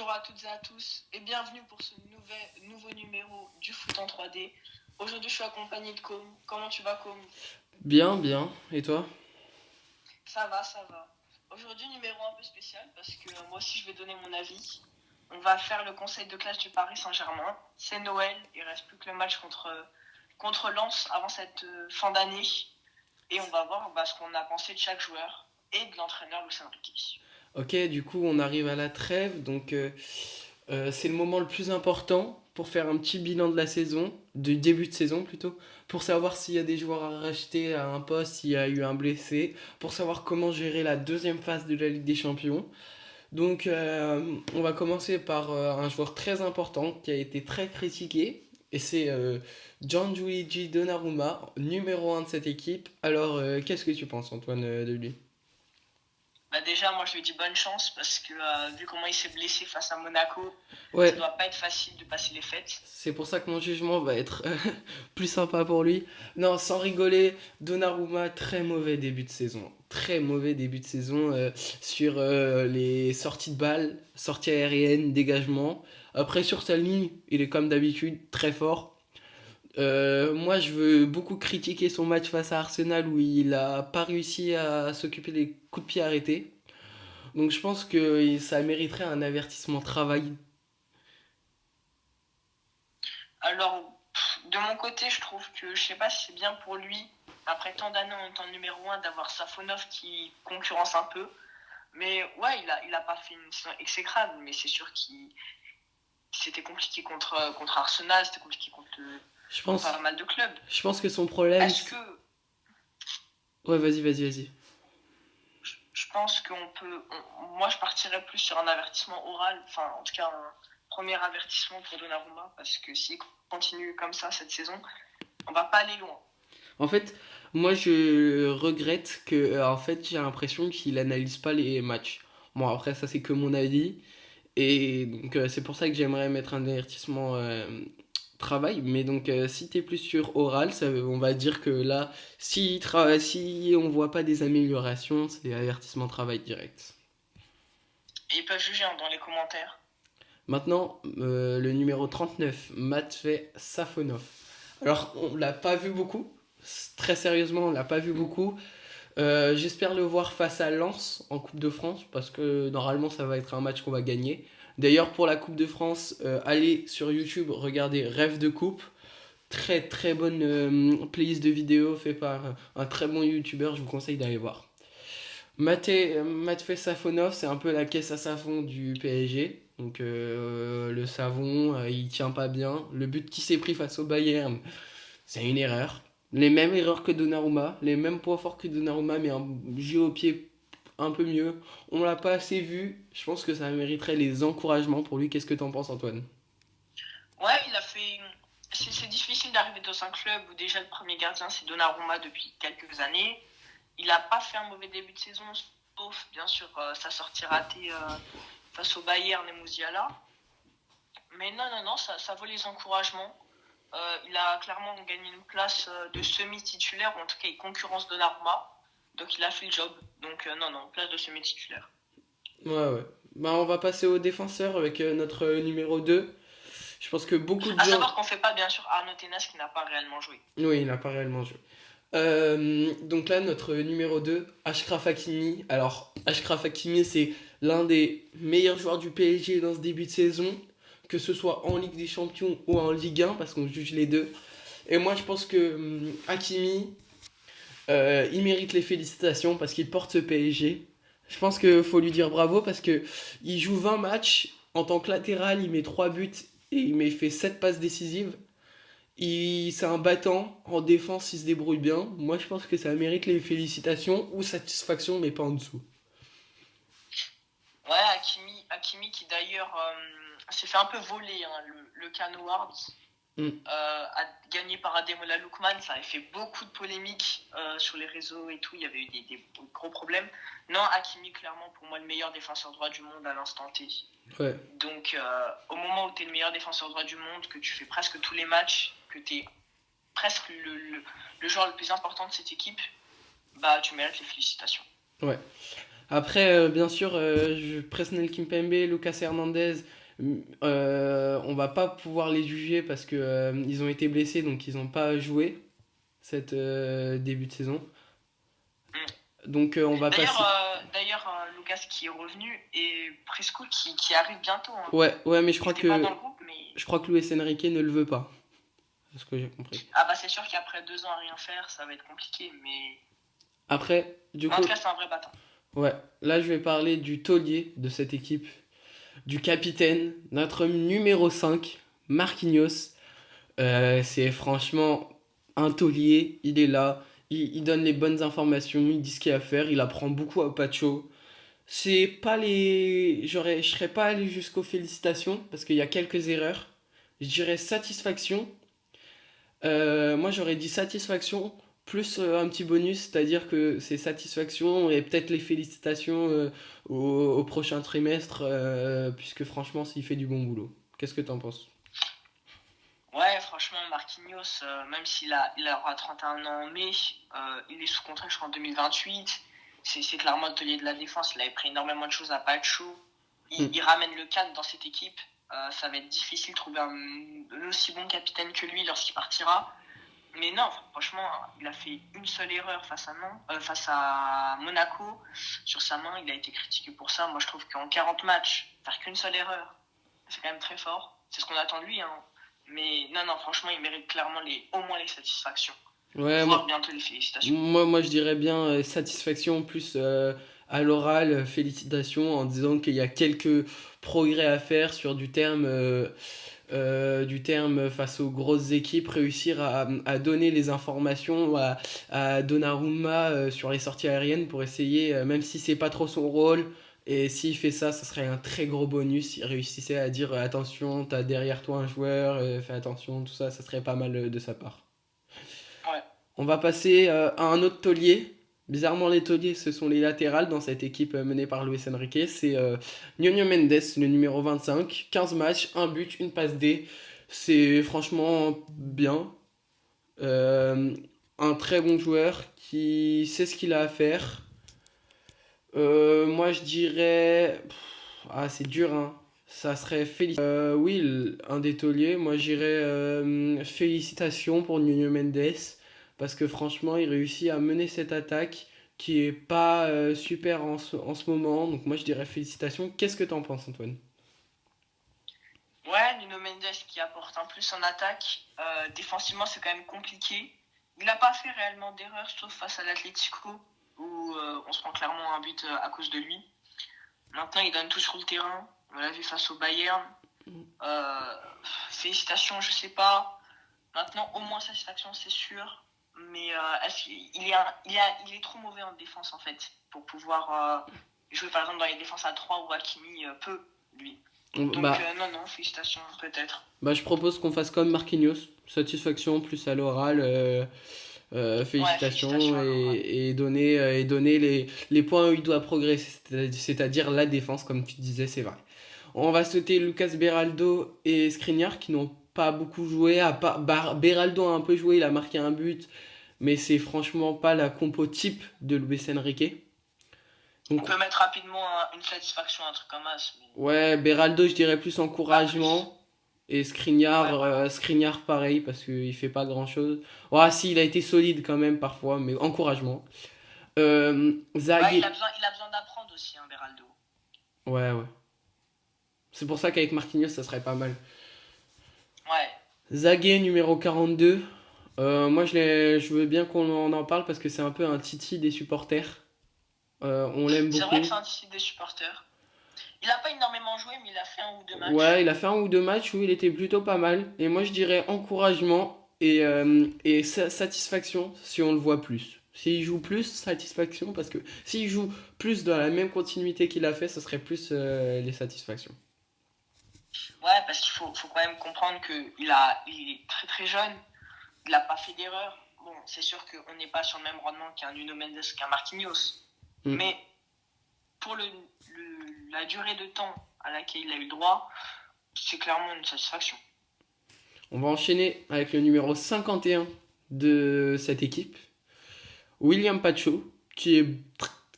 Bonjour à toutes et à tous et bienvenue pour ce nouveau numéro du foot en 3D. Aujourd'hui, je suis accompagné de Com. Comment tu vas, Com? Bien, bien. Et toi? Ça va, ça va. Aujourd'hui, numéro un peu spécial parce que moi aussi, je vais donner mon avis. On va faire le conseil de classe du Paris Saint-Germain. C'est Noël, il reste plus que le match contre Lens avant cette fin d'année. Et on va voir ce qu'on a pensé de chaque joueur et de l'entraîneur Luis Enrique. Ok, du coup, on arrive à la trêve, c'est le moment le plus important pour faire un petit bilan de la saison, du début de saison plutôt, pour savoir s'il y a des joueurs à racheter à un poste, s'il y a eu un blessé, pour savoir comment gérer la deuxième phase de la Ligue des Champions. On va commencer par un joueur très important qui a été très critiqué, et c'est Gianluigi Donnarumma, numéro un de cette équipe. Alors, qu'est-ce que tu penses, Antoine, de lui? Déjà, moi, je lui dis bonne chance parce que vu comment il s'est blessé face à Monaco, ça Ouais, doit pas être facile de passer les fêtes. c'est pour ça que mon jugement va être plus sympa pour lui. Non, sans rigoler, Donnarumma, très mauvais début de saison. Très mauvais début de saison sur les sorties de balles, sorties aériennes, dégagement. Après, sur sa ligne, il est comme d'habitude très fort. Moi, je veux beaucoup critiquer son match face à Arsenal où il a pas réussi à s'occuper des coups de pied arrêtés. Donc, je pense que ça mériterait un avertissement travail. Alors, de mon côté, je trouve que je sais pas si c'est bien pour lui, après tant d'années en étant numéro un, d'avoir Safonov qui concurrence un peu. Mais ouais, il a pas fait une saison exécrable, mais c'est sûr qu'il c'était compliqué contre Arsenal, c'était compliqué Je contre pense, pas mal de clubs. je pense que son problème. Est-ce que Ouais, vas-y, vas-y, vas-y. je pense qu'on peut. Moi, je partirais plus sur un avertissement oral, enfin, en tout cas, un premier avertissement pour Donnarumma, parce que s'il continue comme ça cette saison, on va pas aller loin. En fait, moi je regrette que, en fait, j'ai l'impression qu'il analyse pas les matchs. Bon, après, ça c'est que mon avis. C'est pour ça que j'aimerais mettre un avertissement travail. Si t'es plus sur oral, on va dire que là, si on voit pas des améliorations, c'est avertissement travail direct. Et ils peuvent juger dans les commentaires. Maintenant, le numéro 39, Matvey Safonov. Alors, on l'a pas vu beaucoup. Très sérieusement, on l'a pas vu beaucoup. J'espère le voir face à Lens en Coupe de France parce que normalement ça va être un match qu'on va gagner. D'ailleurs pour la Coupe de France, allez sur YouTube, regardez Rêve de Coupe. Très très bonne playlist de vidéos fait par un très bon YouTuber, je vous conseille d'aller voir. Matvey Safonov, c'est un peu la caisse à savon du PSG. Le savon, il tient pas bien. Le but qui s'est pris face au Bayern, c'est une erreur. Les mêmes erreurs que Donnarumma, les mêmes points forts que Donnarumma, mais un jeu au pied un peu mieux. On l'a pas assez vu. Je pense que ça mériterait les encouragements pour lui. Qu'est-ce que t'en penses, Antoine? Ouais, il a fait. C'est difficile d'arriver dans un club où déjà le premier gardien c'est Donnarumma depuis quelques années. Il n'a pas fait un mauvais début de saison, sauf bien sûr sa sortie ratée face au Bayern et Musiala. Mais non, ça vaut les encouragements. Il a clairement gagné une place de semi-titulaire, ou en tout cas il concurrence Donnarumma. Donc il a fait le job. Donc non, place de semi-titulaire. Ouais, ouais. Bah, on va passer au défenseur avec notre numéro 2. Je pense que beaucoup de À gens. savoir qu'on ne fait pas bien sûr Arnaud Tenas qui n'a pas réellement joué. Oui, il n'a pas réellement joué. Donc là, notre numéro 2, Achraf Hakimi. Alors, Achraf Hakimi, c'est l'un des meilleurs joueurs du PSG dans ce début de saison, que ce soit en Ligue des Champions ou en Ligue 1, parce qu'on juge les deux. Et moi, je pense que Hakimi, il mérite les félicitations parce qu'il porte ce PSG. Je pense qu'il faut lui dire bravo parce que il joue 20 matchs en tant que latéral, il met 3 buts et fait 7 passes décisives. C'est un battant. En défense, il se débrouille bien. Moi, je pense que ça mérite les félicitations ou satisfaction, mais pas en dessous. Ouais, Hakimi qui d'ailleurs s'est fait un peu voler le Can Awards. Mm. Gagné par Ademola Lookman, ça avait fait beaucoup de polémiques sur les réseaux et tout, il y avait eu des gros problèmes. Non, Hakimi, clairement, pour moi, le meilleur défenseur droit du monde à l'instant T. Ouais. Donc, au moment où tu es le meilleur défenseur droit du monde, que tu fais presque tous les matchs, que tu es presque le joueur le plus important de cette équipe, bah, tu mérites les félicitations. Ouais. Après, bien sûr, Presnel Kimpembe, Lucas Hernandez On va pas pouvoir les juger parce que ils ont été blessés, donc ils n'ont pas joué cette début de saison. Mm. Donc on va passer. Lucas qui est revenu et Presco qui arrive bientôt, hein. Ouais, mais Il n'était pas dans le groupe, mais je crois que Luis Enrique ne le veut pas. C'est ce que j'ai compris. ah bah c'est sûr qu'après 2 ans à rien faire, ça va être compliqué, mais Après, du en coup, tout cas c'est un vrai battant. ouais, là je vais parler du taulier de cette équipe, du capitaine, notre numéro 5, Marquinhos. C'est franchement un taulier, il est là, il donne les bonnes informations, il dit ce qu'il y a à faire, il apprend beaucoup à Pacho. C'est pas les. Je serais pas allé jusqu'aux félicitations parce qu'il y a quelques erreurs. Je dirais satisfaction. Moi j'aurais dit satisfaction plus un petit bonus, c'est-à-dire que c'est satisfaction et peut-être les félicitations au prochain trimestre, puisque franchement il fait du bon boulot. Qu'est-ce que t'en penses? Ouais, franchement, Marquinhos, même il aura 31 ans en mai, il est sous contrat jusqu'en 2028. C'est clairement le taulier de la défense. Il avait pris énormément de choses à Pacho. Hmm. Il ramène le cadre dans cette équipe. Ça va être difficile de trouver un aussi bon capitaine que lui lorsqu'il partira. Mais non, franchement, il a fait une seule erreur face à Monaco. Sur sa main, il a été critiqué pour ça. Moi, je trouve qu'en 40 matchs, faire qu'une seule erreur, c'est quand même très fort. C'est ce qu'on attend de lui, hein. Mais non, franchement, il mérite clairement au moins les satisfactions. Ouais, Voire bientôt les félicitations. moi je dirais bien satisfaction plus à l'oral, félicitations en disant qu'il y a quelques progrès à faire sur du terme face aux grosses équipes, réussir à donner les informations à Donnarumma sur les sorties aériennes pour essayer, même si c'est pas trop son rôle, et s'il fait ça, ça serait un très gros bonus. S'il réussissait à dire attention, t'as derrière toi un joueur, fais attention, tout ça, ça serait pas mal de sa part. Ouais. On va passer à un autre taulier. Bizarrement, les tauliers, ce sont les latérales dans cette équipe menée par Luis Enrique. C'est Nuno Mendes, le numéro 25. 15 matchs, un but, une passe D. C'est franchement bien. Euh, un très bon joueur qui sait ce qu'il a à faire. Moi, je dirais. Ah, c'est dur, hein. Ça serait oui, un des tauliers. Moi, je dirais félicitations pour Nuno Mendes. Parce que franchement, il réussit à mener cette attaque qui est pas super en ce moment. Donc, moi, je dirais félicitations. Qu'est-ce que t'en penses, Antoine? Ouais, Nuno Mendes qui apporte un plus en attaque. Défensivement, c'est quand même compliqué. Il n'a pas fait réellement d'erreur, sauf face à l'Atlético, où on se prend clairement un but à cause de lui. Maintenant, il donne tout sur le terrain. On l'a vu face au Bayern. Euh, Félicitations, je sais pas. Maintenant, au moins satisfaction, c'est sûr. Mais il est trop mauvais en défense, en fait, pour pouvoir jouer, par exemple, dans les défenses à 3 où Hakimi peut, lui. Donc, Bah, non, félicitations, peut-être. je propose qu'on fasse comme Marquinhos. Satisfaction plus à l'oral. Ouais, Félicitations félicitations à Laura. et donner les points où il doit progresser, c'est-à-dire la défense, comme tu disais, c'est vrai. On va sauter Lucas Beraldo et Skriniar qui n'ont pas beaucoup joué. Beraldo a un peu joué, il a marqué un but, mais c'est franchement pas la compo type de Luis Enrique. On Donc, peut mettre rapidement une satisfaction, un truc comme ça. Mais ouais, Beraldo, je dirais plus pas plus. encouragement. Et Ouais, voilà. Skriniar pareil, parce qu'il fait pas grand-chose. Ouais, si, il a été solide quand même parfois, mais encouragement. Ouais, Zague. il a besoin d'apprendre aussi, hein, Beraldo. Ouais. C'est pour ça qu'avec Marquinhos, ça serait pas mal. Ouais. Zague numéro 42. Moi, je veux bien qu'on en parle parce que c'est un peu un titi des supporters. On l'aime C'est vrai que beaucoup. c'est un tissu des supporters. Il a pas énormément joué, mais il a fait un ou deux Ouais, matchs. il a fait un ou deux matchs où il était plutôt pas mal. Et moi, je dirais encouragement et satisfaction si on le voit plus. S'il joue plus, satisfaction, parce que s'il joue plus dans la même continuité qu'il a fait, ce serait plus les satisfactions. Ouais, parce faut quand même comprendre il est très très jeune. Il n'a pas fait d'erreur. Bon, c'est sûr qu'on n'est pas sur le même rendement qu'un Nuno Mendes, qu'un Marquinhos. Hmm. Mais pour la durée de temps à laquelle il a eu le droit, c'est clairement une satisfaction. On va enchaîner avec le numéro 51 de cette équipe, William Pacho, qui est,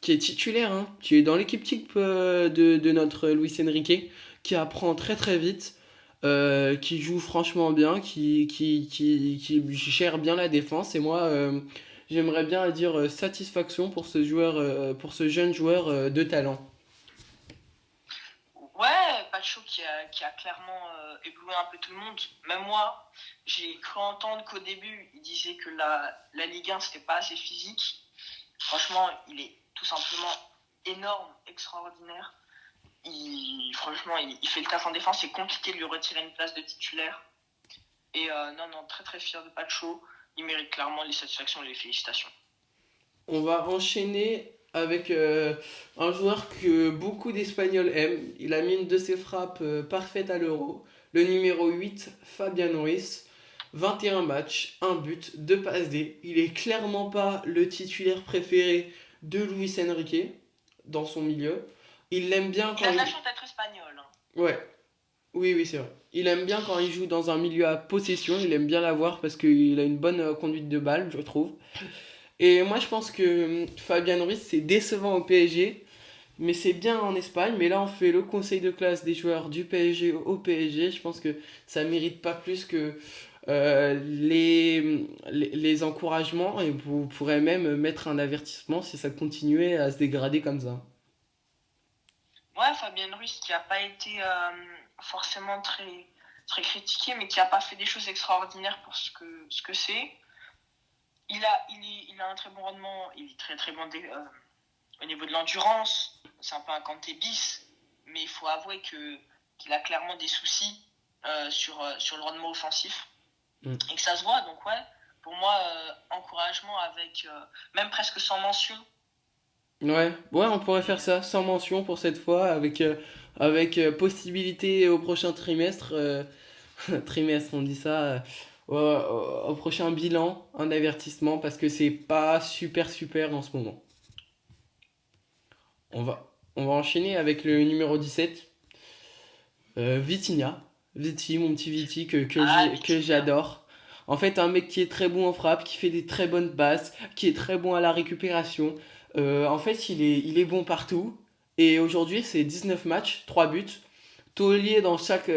qui est titulaire, hein, qui est dans l'équipe type de notre Luis Enrique, qui apprend très très vite, qui joue franchement bien, qui gère bien la défense. Et moi, j'aimerais bien dire satisfaction pour ce jeune joueur de talent. Ouais, Pacho qui a clairement ébloui un peu tout le monde. Même moi, j'ai cru entendre qu'au début, il disait que la Ligue 1, c'était pas assez physique. Franchement, il est tout simplement énorme, extraordinaire. Franchement, il fait le taf en défense. C'est compliqué de lui retirer une place de titulaire. Et non, non, très très fier de Pacho. Il mérite clairement les satisfactions et les félicitations. On va enchaîner avec un joueur que beaucoup d'Espagnols aiment. Il a mis une de ses frappes parfaites à l'Euro. Le numéro 8, Fabian Ruiz. 21 matchs, un but, 2 passes D. Il est clairement pas le titulaire préféré de Luis Enrique dans son milieu. Il l'aime bien Il quand a de il... la chance d'être espagnol. Hein. Ouais, oui, oui, c'est vrai. Il aime bien quand il joue dans un milieu à possession. Il aime bien l'avoir parce qu'il a une bonne conduite de balle, je trouve. Et moi, je pense que Fabian Ruiz, c'est décevant au PSG, mais c'est bien en Espagne. Mais là, on fait le conseil de classe des joueurs du PSG au PSG. Je pense que ça mérite pas plus que les encouragements. Et vous pourrez même mettre un avertissement si ça continuait à se dégrader comme ça. Ouais, Fabien Ruiz qui n'a pas été forcément très critiqué, mais qui n'a pas fait des choses extraordinaires pour ce que c'est. Il a un très bon rendement, il est très très bon au niveau de l'endurance. C'est un peu un Kanté bis, mais il faut avouer qu'il a clairement des soucis sur le rendement offensif Mm. et que ça se voit. Donc, ouais, pour moi, encouragement avec même presque sans mention. Ouais, ouais, on pourrait faire ça sans mention pour cette fois, avec possibilité au prochain trimestre. Trimestre, on dit ça, au prochain bilan, un avertissement parce que c'est pas super super en ce moment. On va enchaîner avec le numéro 17, Vitinha. Viti, mon petit Viti Ah, que Vitinha. j'adore. En fait, un mec qui est très bon en frappe, qui fait des très bonnes passes, qui est très bon à la récupération. En fait, il est bon partout. Et aujourd'hui, c'est 19 matchs, 3 buts. Taulier dans chaque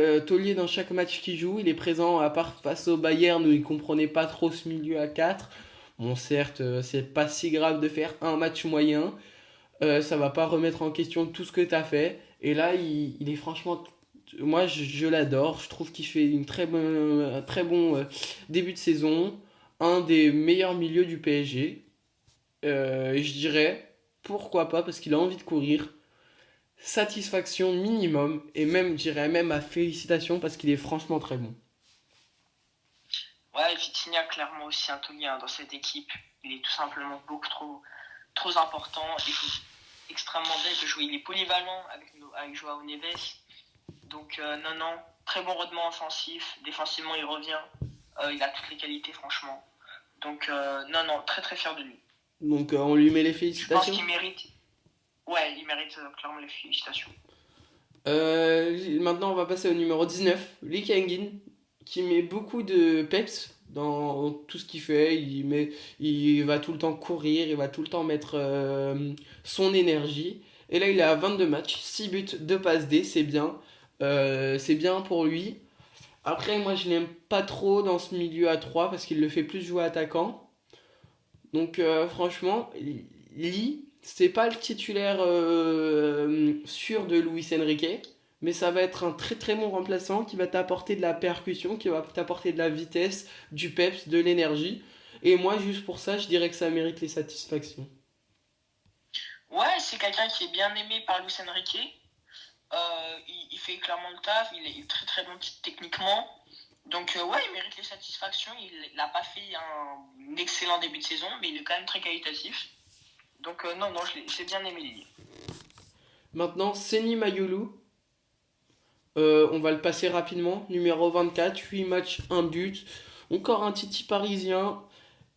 match qu'il joue, il est présent à part face au Bayern où il comprenait pas trop ce milieu à 4. Bon, certes, c'est pas si grave de faire un match moyen. Ça va pas remettre en question tout ce que tu as fait. Et là, il est franchement. Moi, je l'adore. Je trouve qu'il fait un très bon début de saison. Un des meilleurs milieux du PSG. Et je dirais, pourquoi pas, parce qu'il a envie de courir. Satisfaction minimum. Et même, je dirais même à félicitations parce qu'il est franchement très bon. Ouais, Vitinha, clairement aussi un taulier dans cette équipe. Il est tout simplement beaucoup trop important. Il joue extrêmement bien, il peut jouer, il est polyvalent avec Joao Neves. Donc non, non, très bon rendement offensif. Défensivement, il revient. Il a toutes les qualités, franchement. Donc non, non, très très fier de lui. Donc, on lui met les Je pense félicitations. qu'il mérite. Ouais, il mérite clairement les félicitations. Maintenant, on va passer au numéro 19, Lee Kangin, qui met beaucoup de peps dans tout ce qu'il fait. Il va tout le temps courir, il va tout le temps mettre son énergie. Et là, il est à 22 matchs, 6 buts, 2 passes D, c'est bien. C'est bien pour lui. Après, moi, je l'aime pas trop dans ce milieu à 3 parce qu'il le fait plus jouer attaquant. Donc, franchement, Lee, c'est pas le titulaire sûr de Luis Enrique, mais ça va être un très très bon remplaçant qui va t'apporter de la percussion, qui va t'apporter de la vitesse, du peps, de l'énergie. Et moi, juste pour ça, je dirais que ça mérite les satisfactions. Ouais, c'est quelqu'un qui est bien aimé par Luis Enrique. Il fait clairement le taf, il est très très bon techniquement. Donc ouais, il mérite les satisfactions. Il n'a pas fait un excellent début de saison, mais il est quand même très qualitatif. Donc non, non, j'ai bien aimé Lille. Maintenant, Seni Mayulu, on va le passer rapidement. Numéro 24, 8 matchs, un but. Encore un Titi parisien.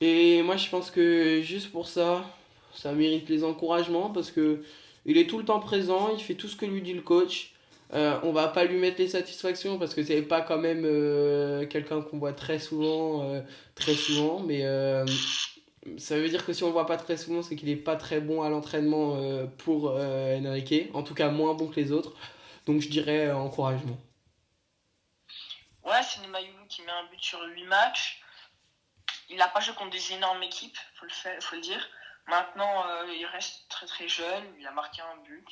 Et moi, je pense que juste pour ça, ça mérite les encouragements parce que il est tout le temps présent, il fait tout ce que lui dit le coach. On va pas lui mettre les satisfactions parce que c'est pas quand même quelqu'un qu'on voit très souvent, mais ça veut dire que si on le voit pas très souvent, c'est qu'il est pas très bon à l'entraînement pour Enrique, en tout cas moins bon que les autres. Donc je dirais encouragement. Ouais, c'est Nemayoulou qui met un but sur 8 matchs. Il n'a pas joué contre des énormes équipes, faut le dire. Maintenant, il reste très très jeune, il a marqué un but.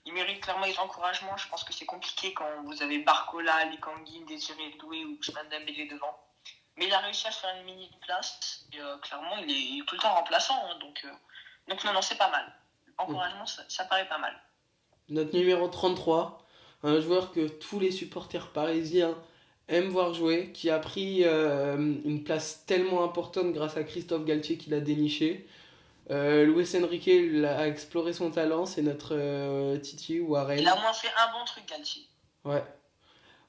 Il mérite clairement les encouragements. Je pense que c'est compliqué quand vous avez Barcola, Likangin, Désiré Doué ou Ousmane Dembélé devant. Mais il a réussi à se faire une mini place. Et clairement, il est tout le temps remplaçant. Hein, donc non, c'est pas mal. Encouragement, ça paraît pas mal. Notre numéro 33, un joueur que tous les supporters parisiens aiment voir jouer, qui a pris une place tellement importante grâce à Christophe Galtier qui l'a déniché. Luis Enrique a exploré son talent, c'est notre Titi Warren. Il a au moins fait un bon truc, Galtier. Ouais.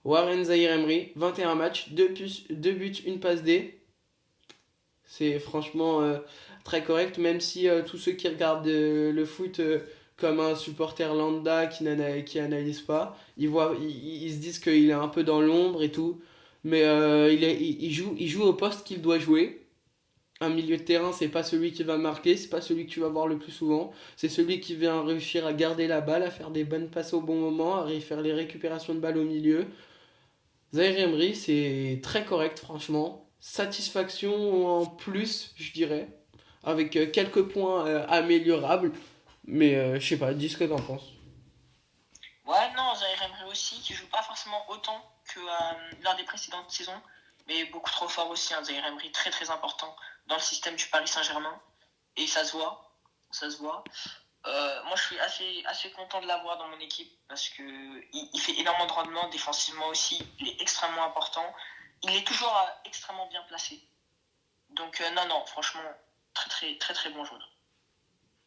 Warren Zahir Emery, 21 matchs, 2 buts, 1 passe D. C'est franchement très correct, même si tous ceux qui regardent le foot comme un supporter lambda qui analyse pas, ils se disent qu'il est un peu dans l'ombre et tout. Mais il joue au poste qu'il doit jouer. Un milieu de terrain, c'est pas celui qui va marquer, c'est pas celui que tu vas voir le plus souvent. C'est celui qui vient réussir à garder la balle, à faire des bonnes passes au bon moment, à faire les récupérations de balles au milieu. Zahir Emery, c'est très correct, franchement. Satisfaction en plus, je dirais. Avec quelques points améliorables. Mais je sais pas, dis ce que t'en penses. Ouais, non, Zahir Emery aussi, qui joue pas forcément autant que lors des précédentes saisons. Mais beaucoup trop fort aussi, hein, Zahir Emery, très très important dans le système du Paris Saint-Germain. Et ça se voit. Moi, je suis assez content de l'avoir dans mon équipe parce qu'il fait énormément de rendement défensivement aussi. Il est extrêmement important. Il est toujours extrêmement bien placé. Donc, non, franchement, très, très, très, très bon joueur.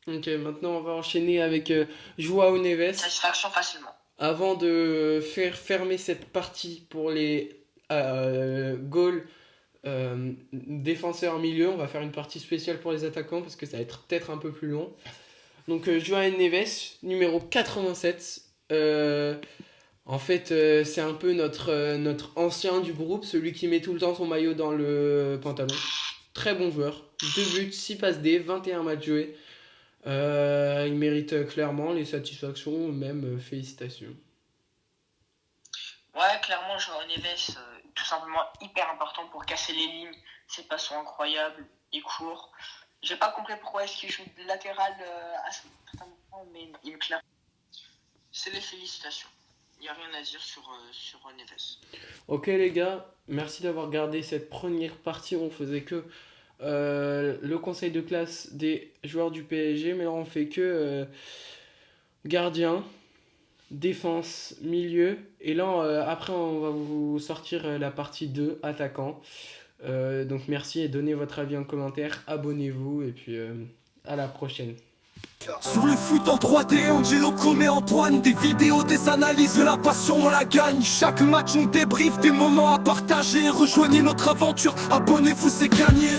Ok, maintenant on va enchaîner avec Joao Neves. Satisfaction facilement. Avant de faire fermer cette partie pour les goals défenseurs milieu, on va faire une partie spéciale pour les attaquants parce que ça va être peut-être un peu plus long. Donc Joao Neves, numéro 87. En fait, c'est un peu notre ancien du groupe, celui qui met tout le temps son maillot dans le pantalon. Très bon joueur. 2 buts, 6 passes D, 21 matchs joués. Il mérite clairement les satisfactions, même félicitations. Ouais, clairement, Joao Neves, tout simplement hyper important pour casser les lignes. Ses passes sont incroyables, il court. J'ai pas compris pourquoi est-ce qu'il joue de latéral à ce moment, mais il me claire. C'est les félicitations. Il n'y a rien à dire sur Neves. Ok les gars, merci d'avoir regardé cette première partie où on faisait que le conseil de classe des joueurs du PSG, mais là on fait que gardien, défense, milieu, et là après on va vous sortir la partie 2, attaquant. Donc merci et donnez votre avis en commentaire, abonnez-vous et puis à la prochaine. Sur le foot en 3D, Angelo Come Antoine. Des vidéos, des analyses, de la passion on la gagne. Chaque match on débrief, des moments à partager. Rejoignez notre aventure, abonnez-vous c'est gagné.